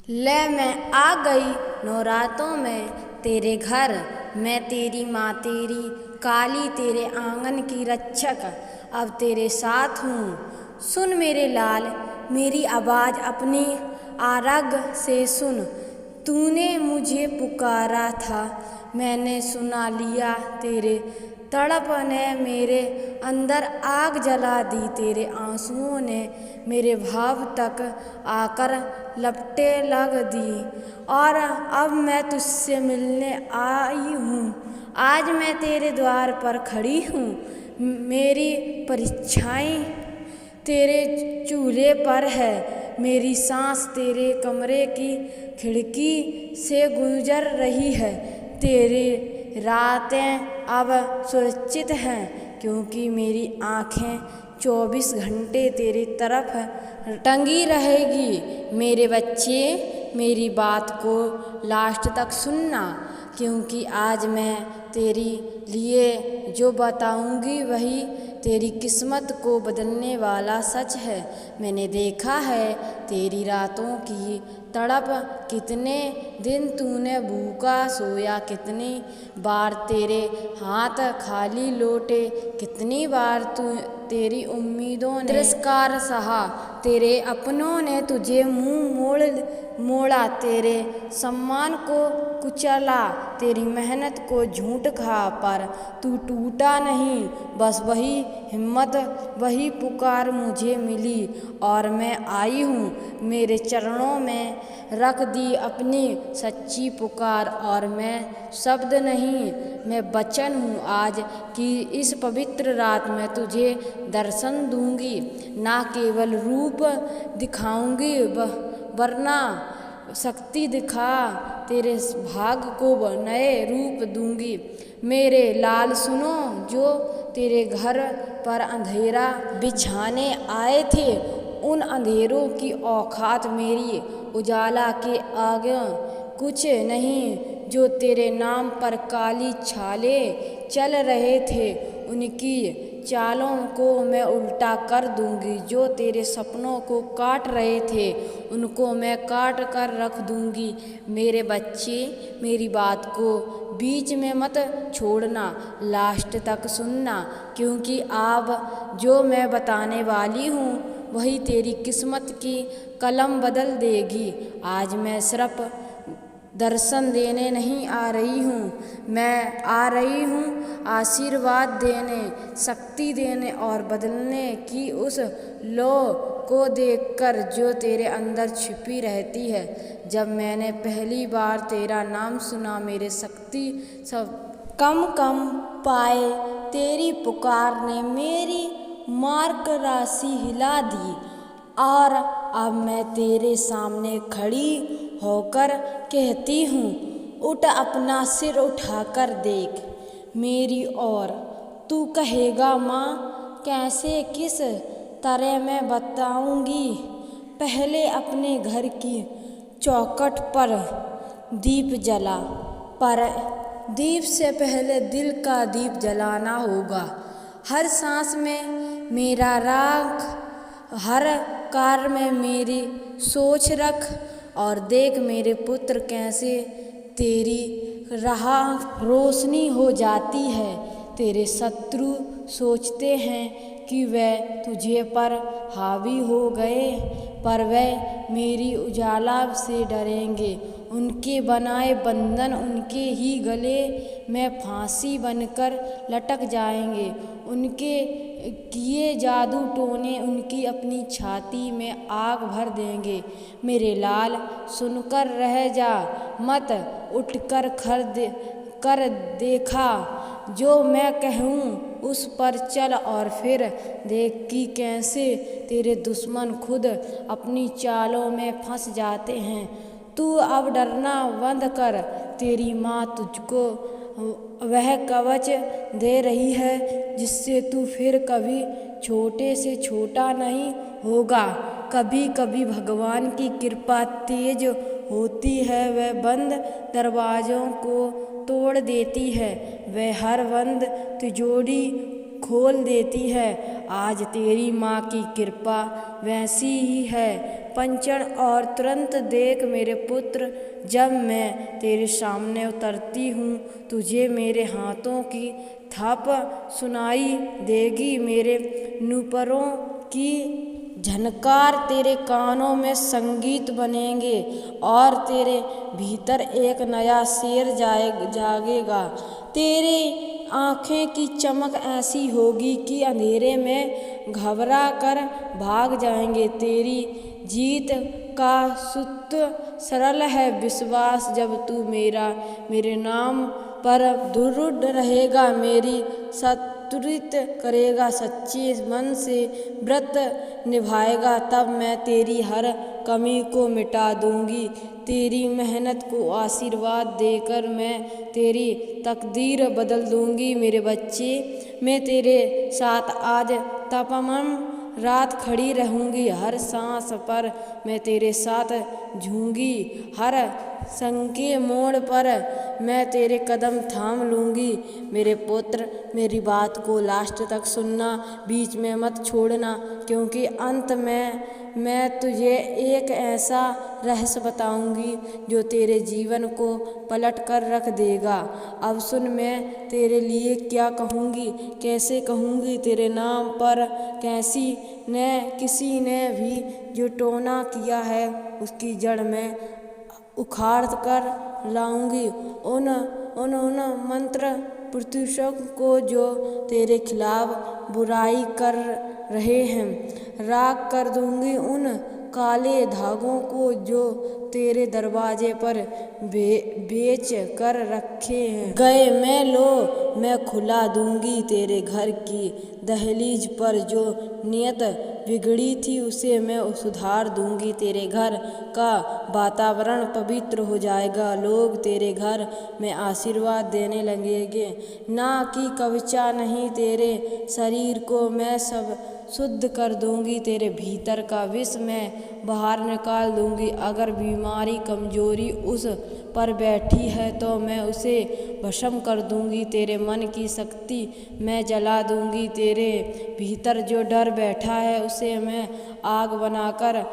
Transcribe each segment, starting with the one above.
ले मैं आ गई नौरातों में तेरे घर। मैं तेरी माँ तेरी काली तेरे आंगन की रक्षक अब तेरे साथ हूँ। सुन मेरे लाल मेरी आवाज़ अपनी आरग से सुन। तूने मुझे पुकारा था मैंने सुना लिया तेरे तड़प ने मेरे अंदर आग जला दी। तेरे आंसुओं ने मेरे भाव तक आकर लपटे लग दी। और अब मैं तुझसे मिलने आई हूँ। आज मैं तेरे द्वार पर खड़ी हूँ। मेरी परीक्षाएं तेरे चूल्हे पर है। मेरी सांस तेरे कमरे की खिड़की से गुजर रही है। तेरी रातें अब सुरक्षित हैं क्योंकि मेरी आँखें 24 घंटे तेरी तरफ टंगी रहेगी। मेरे बच्चे मेरी बात को लास्ट तक सुनना क्योंकि आज मैं तेरी लिए जो बताऊंगी वही तेरी किस्मत को बदलने वाला सच है। मैंने देखा है तेरी रातों की तड़प, कितने दिन तूने भूखा सोया, कितनी बार तेरे हाथ खाली लौटे, कितनी बार तेरी उम्मीदों ने तिरस्कार सहा। तेरे अपनों ने तुझे मुंह मोड़ा, तेरे सम्मान को कुचला, तेरी मेहनत को झूठ कहा, पर तू टूटा नहीं। बस वही हिम्मत वही पुकार मुझे मिली और मैं आई हूँ। मेरे चरणों में रख दी अपनी सच्ची पुकार और मैं शब्द नहीं मैं वचन हूँ आज कि इस पवित्र रात में तुझे दर्शन दूंगी। ना केवल रूप दिखाऊंगी वरना शक्ति दिखा तेरे भाग को नए रूप दूंगी। मेरे लाल सुनो, जो तेरे घर पर अंधेरा बिछाने आए थे उन अंधेरों की औकात मेरी उजाला के आगे कुछ नहीं। जो तेरे नाम पर काली छाले चल रहे थे उनकी चालों को मैं उल्टा कर दूंगी। जो तेरे सपनों को काट रहे थे उनको मैं काट कर रख दूंगी। मेरे बच्चे मेरी बात को बीच में मत छोड़ना, लास्ट तक सुनना क्योंकि अब जो मैं बताने वाली हूँ वही तेरी किस्मत की कलम बदल देगी। आज मैं सिर्फ दर्शन देने नहीं आ रही हूँ, मैं आ रही हूँ आशीर्वाद देने, शक्ति देने और बदलने की उस लो को देखकर जो तेरे अंदर छिपी रहती है। जब मैंने पहली बार तेरा नाम सुना मेरे शक्ति सब कम पाए। तेरी पुकार ने मेरी मार्ग राशि हिला दी और अब मैं तेरे सामने खड़ी होकर कहती हूँ, उठ अपना सिर उठाकर देख मेरी ओर। तू कहेगा माँ कैसे किस तरह मैं बताऊँगी। पहले अपने घर की चौखट पर दीप जला, पर दीप से पहले दिल का दीप जलाना होगा। हर सांस में मेरा राग, हर कार्य में मेरी सोच रख और देख मेरे पुत्र कैसे तेरी राह रोशनी हो जाती है। तेरे शत्रु सोचते हैं कि वह तुझे पर हावी हो गए, पर वह मेरी उजाला से डरेंगे। उनके बनाए बंधन उनके ही गले में फांसी बनकर लटक जाएंगे। उनके किए जादू टोने उनकी अपनी छाती में आग भर देंगे। मेरे लाल सुनकर रह जा मत, उठकर कर देखा जो मैं कहूँ उस पर चल और फिर देख कि कैसे तेरे दुश्मन खुद अपनी चालों में फंस जाते हैं। तू अब डरना बंद कर, तेरी माँ तुझको वह कवच दे रही है जिससे तू फिर कभी छोटे से छोटा नहीं होगा। कभी कभी भगवान की कृपा तेज होती है, वह बंद दरवाज़ों को तोड़ देती है। वह हर बंद तिजोरी खोल देती है। आज तेरी माँ की कृपा वैसी ही है पंचर और तुरंत देख मेरे पुत्र, जब मैं तेरे सामने उतरती हूँ तुझे मेरे हाथों की थप सुनाई देगी। मेरे नूपुरों की झनकार तेरे कानों में संगीत बनेंगे और तेरे भीतर एक नया शेर जागेगा। तेरे आँखें की चमक ऐसी होगी कि अंधेरे में घबरा कर भाग जाएंगे। तेरी जीत का सूत्र सरल है विश्वास, जब तू मेरे नाम पर दृढ़ रहेगा, मेरी स्तुति करेगा, सच्चे मन से व्रत निभाएगा, तब मैं तेरी हर कमी को मिटा दूंगी। तेरी मेहनत को आशीर्वाद देकर मैं तेरी तकदीर बदल दूंगी। मेरे बच्चे, मैं तेरे साथ आज तमाम रात खड़ी रहूंगी। हर सांस पर मैं तेरे साथ झूंगी, हर संके मोड़ पर मैं तेरे कदम थाम लूँगी। मेरे पुत्र, मेरी बात को लास्ट तक सुनना, बीच में मत छोड़ना, क्योंकि अंत में मैं तुझे एक ऐसा रहस्य बताऊंगी जो तेरे जीवन को पलट कर रख देगा। अब सुन, मैं तेरे लिए क्या कहूँगी, कैसे कहूँगी। तेरे नाम पर किसी ने भी जो टोना किया है उसकी जड़ में उखाड़ कर लाऊंगी। उन मंत्र पुरुषों को जो तेरे खिलाफ बुराई कर रहे हैं, राख कर दूंगी। उन काले धागों को जो तेरे दरवाजे पर बेच कर रखे गए मैं खुला दूंगी। तेरे घर की दहलीज पर जो नियत बिगड़ी थी उसे मैं सुधार दूंगी। तेरे घर का वातावरण पवित्र हो जाएगा, लोग तेरे घर में आशीर्वाद देने लगेंगे। ना कि कवचा नहीं, तेरे शरीर को मैं सब शुद्ध कर दूंगी। तेरे भीतर का विष मैं बाहर निकाल दूंगी। अगर बीमारी कमजोरी उस पर बैठी है तो मैं उसे भस्म कर दूंगी। तेरे मन की शक्ति मैं जला दूंगी। तेरे भीतर जो डर बैठा है उसे मैं आग बनाकर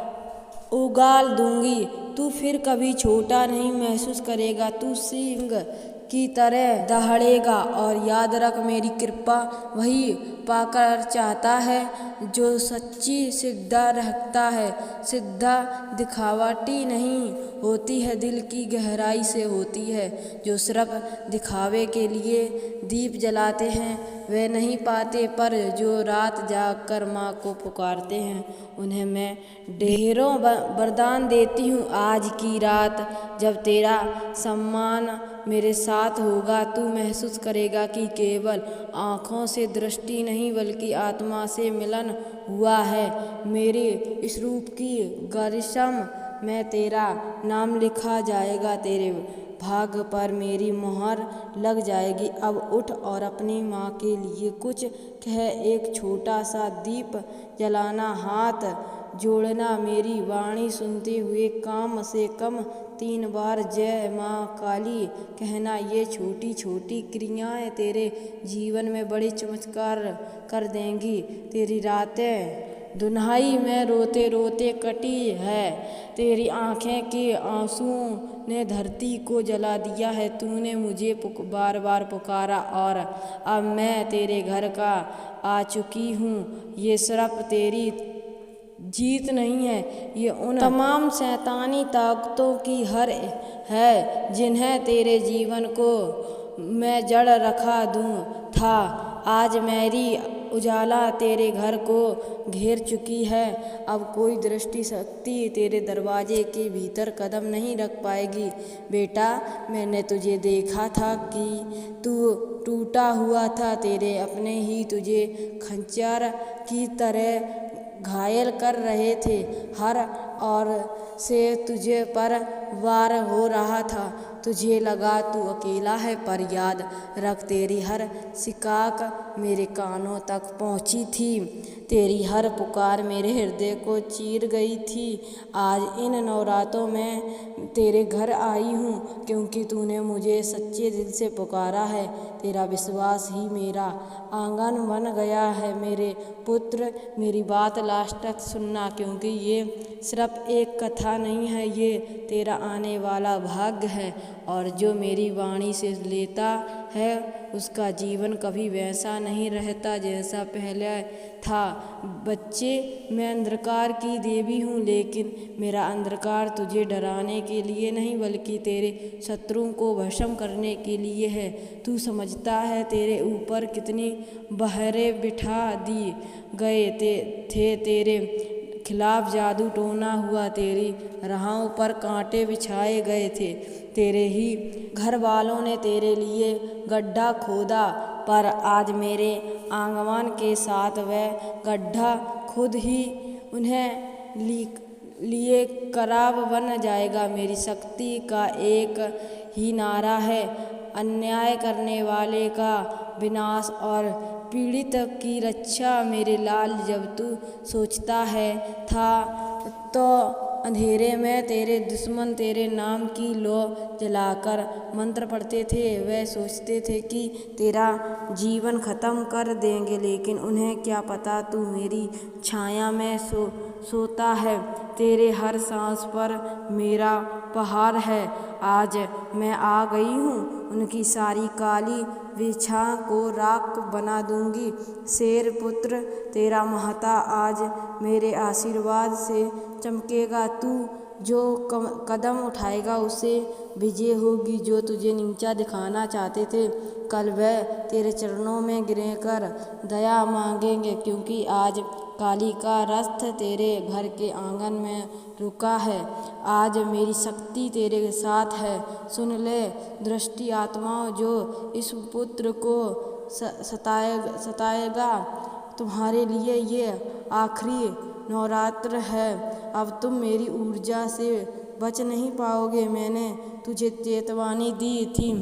उगाल दूंगी। तू फिर कभी छोटा नहीं महसूस करेगा, तू सिंह की तरह दहाड़ेगा। और याद रख, मेरी कृपा वही पाकर चाहता है जो सच्ची श्रद्धा रखता है। श्रद्धा दिखावटी नहीं होती है, दिल की गहराई से होती है। जो सिर्फ दिखावे के लिए दीप जलाते हैं वे नहीं पाते, पर जो रात जाग कर माँ को पुकारते हैं उन्हें मैं ढेरों वरदान देती हूँ। आज की रात जब तेरा सम्मान मेरे साथ होगा, तू महसूस करेगा कि केवल आँखों से दृष्टि नहीं बल्कि आत्मा से मिलन हुआ है। मेरे इस रूप की गरिश्म में तेरा नाम लिखा जाएगा, तेरे भाग्य पर मेरी मोहर लग जाएगी। अब उठ और अपनी माँ के लिए कुछ कह, एक छोटा सा दीप जलाना, हाथ जोड़ना, मेरी वाणी सुनते हुए कम से कम 3 बार जय माँ काली कहना। ये छोटी छोटी क्रियाएं तेरे जीवन में बड़े चमत्कार कर देंगी। तेरी रातें दुन्हाई में रोते रोते कटी है, तेरी आँखें के आंसुओं ने धरती को जला दिया है। तूने मुझे बार बार पुकारा और अब मैं तेरे घर का आ चुकी हूँ। ये सिर्फ तेरी जीत नहीं है, ये उन तमाम शैतानी ताकतों की हार है जिन्हें तेरे जीवन को मैं जड़ रखा दूँ था। आज मेरी उजाला तेरे घर को घेर चुकी है। अब कोई दृष्टि शक्ति तेरे दरवाजे के भीतर कदम नहीं रख पाएगी। बेटा, मैंने तुझे देखा था कि तू टूटा हुआ था, तेरे अपने ही तुझे खंजर की तरह घायल कर रहे थे। हर ओर से तुझे पर वार हो रहा था, तुझे लगा तू अकेला है, पर याद रख तेरी हर शिकायत मेरे कानों तक पहुँची थी। तेरी हर पुकार मेरे हृदय को चीर गई थी। आज इन नवरातों में तेरे घर आई हूँ, क्योंकि तूने मुझे सच्चे दिल से पुकारा है। तेरा विश्वास ही मेरा आंगन बन गया है। मेरे पुत्र, मेरी बात लास्ट तक सुनना, क्योंकि ये सिर्फ एक कथा नहीं है, ये तेरा आने वाला भाग्य है। और जो मेरी वाणी से लेता है उसका जीवन कभी वैसा नहीं रहता जैसा पहले था। बच्चे, मैं अंधकार की देवी हूँ, लेकिन मेरा अंधकार तुझे डराने के लिए नहीं, बल्कि तेरे शत्रुओं को भस्म करने के लिए है। तू समझता है तेरे ऊपर कितनी बहरे बिठा दी गए थे, तेरे खिलाफ जादू टोना हुआ, तेरी राहों पर कांटे बिछाए गए थे। तेरे ही घर वालों ने तेरे लिए गड्ढा खोदा, पर आज मेरे आगमन के साथ वह गड्ढा खुद ही उन्हें लिए कराब बन जाएगा। मेरी शक्ति का एक ही नारा है, अन्याय करने वाले का विनाश और पीड़ित की रक्षा। मेरे लाल, जब तू सोचता है था तो अंधेरे में तेरे दुश्मन तेरे नाम की लौ जलाकर मंत्र पढ़ते थे। वे सोचते थे कि तेरा जीवन ख़त्म कर देंगे, लेकिन उन्हें क्या पता तू मेरी छाया में सोता है। तेरे हर सांस पर मेरा पहाड़ है। आज मैं आ गई हूँ, उनकी सारी काली विछा को राख बना दूंगी। शेर पुत्र, तेरा महता आज मेरे आशीर्वाद से चमकेगा। तू जो कदम उठाएगा उसे विजय होगी। जो तुझे नीचा दिखाना चाहते थे, कल वह तेरे चरणों में गिरकर दया मांगेंगे, क्योंकि आज काली का रथ तेरे घर के आंगन में रुका है। आज मेरी शक्ति तेरे साथ है। सुन ले दृष्टि आत्माओं, जो इस पुत्र को सताएगा, तुम्हारे लिए ये आखिरी नवरात्र है। अब तुम मेरी ऊर्जा से बच नहीं पाओगे। मैंने तुझे चेतावनी दी थी,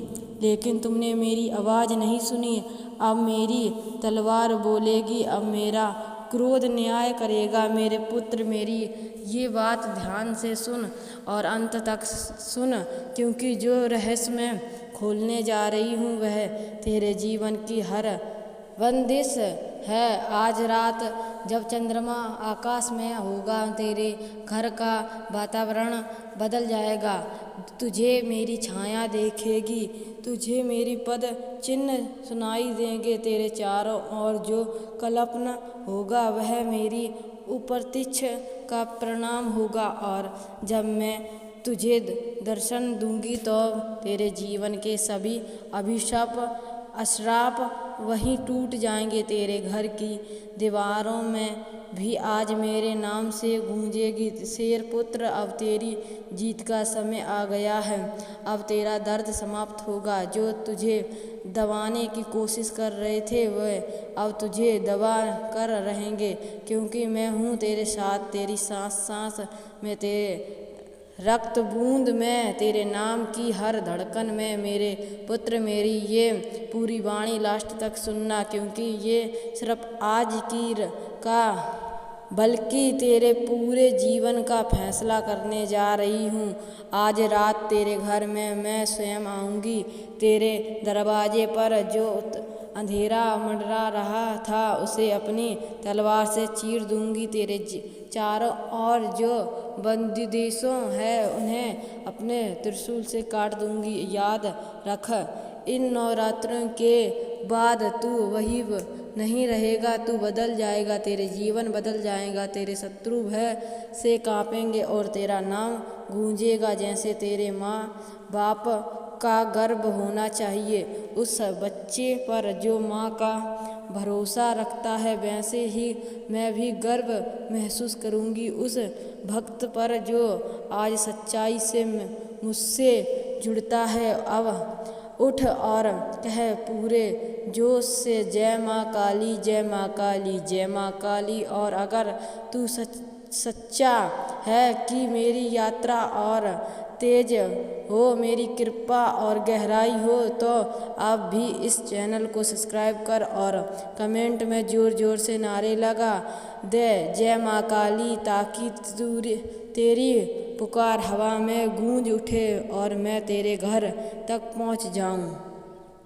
लेकिन तुमने मेरी आवाज़ नहीं सुनी। अब मेरी तलवार बोलेगी, अब मेरा क्रोध न्याय करेगा। मेरे पुत्र, मेरी ये बात ध्यान से सुन और अंत तक सुन, क्योंकि जो रहस्य मैं खोलने जा रही हूँ वह तेरे जीवन की हर बंदिश है। आज रात जब चंद्रमा आकाश में होगा, तेरे घर का वातावरण बदल जाएगा। तुझे मेरी छाया देखेगी, तुझे मेरी पद चिन्ह सुनाई देंगे। तेरे चारों ओर जो कल्पना होगा वह मेरी उपस्थिति का परिणाम होगा। और जब मैं तुझे दर्शन दूंगी तो तेरे जीवन के सभी अभिशाप अश्राप वहीं टूट जाएंगे। तेरे घर की दीवारों में भी आज मेरे नाम से गूंजेगी, शेर पुत्र, अब तेरी जीत का समय आ गया है। अब तेरा दर्द समाप्त होगा। जो तुझे दबाने की कोशिश कर रहे थे वह अब तुझे दबा कर रहेंगे, क्योंकि मैं हूँ तेरे साथ। तेरी सांस सांस में, तेरे रक्त बूंद में, तेरे नाम की हर धड़कन में। मेरे पुत्र, मेरी ये पूरी वाणी लास्ट तक सुनना, क्योंकि ये सिर्फ आज की का बल्कि तेरे पूरे जीवन का फैसला करने जा रही हूँ। आज रात तेरे घर में मैं स्वयं आऊँगी। तेरे दरवाजे पर जो अंधेरा मंडरा रहा था उसे अपनी तलवार से चीर दूंगी। तेरे चारों ओर जो बंदिशों है उन्हें अपने त्रिशूल से काट दूंगी। याद रख, इन नवरात्रों के बाद तू वही नहीं रहेगा, तू बदल जाएगा। तेरे जीवन बदल जाएगा। तेरे शत्रु भय से कांपेंगे और तेरा नाम गूंजेगा जैसे तेरे माँ बाप का गर्व होना चाहिए उस बच्चे पर जो माँ का भरोसा रखता है। वैसे ही मैं भी गर्व महसूस करूँगी उस भक्त पर जो आज सच्चाई से मुझसे जुड़ता है। अब उठ और कह पूरे जोश से, जय माँ काली, जय माँ काली, जय माँ काली। और अगर तू सच्चा है कि मेरी यात्रा और तेज हो, मेरी कृपा और गहराई हो, तो आप भी इस चैनल को सब्सक्राइब कर और कमेंट में ज़ोर ज़ोर से नारे लगा दे, जय माँ काली, ताकि तेरी पुकार हवा में गूंज उठे और मैं तेरे घर तक पहुँच जाऊँ।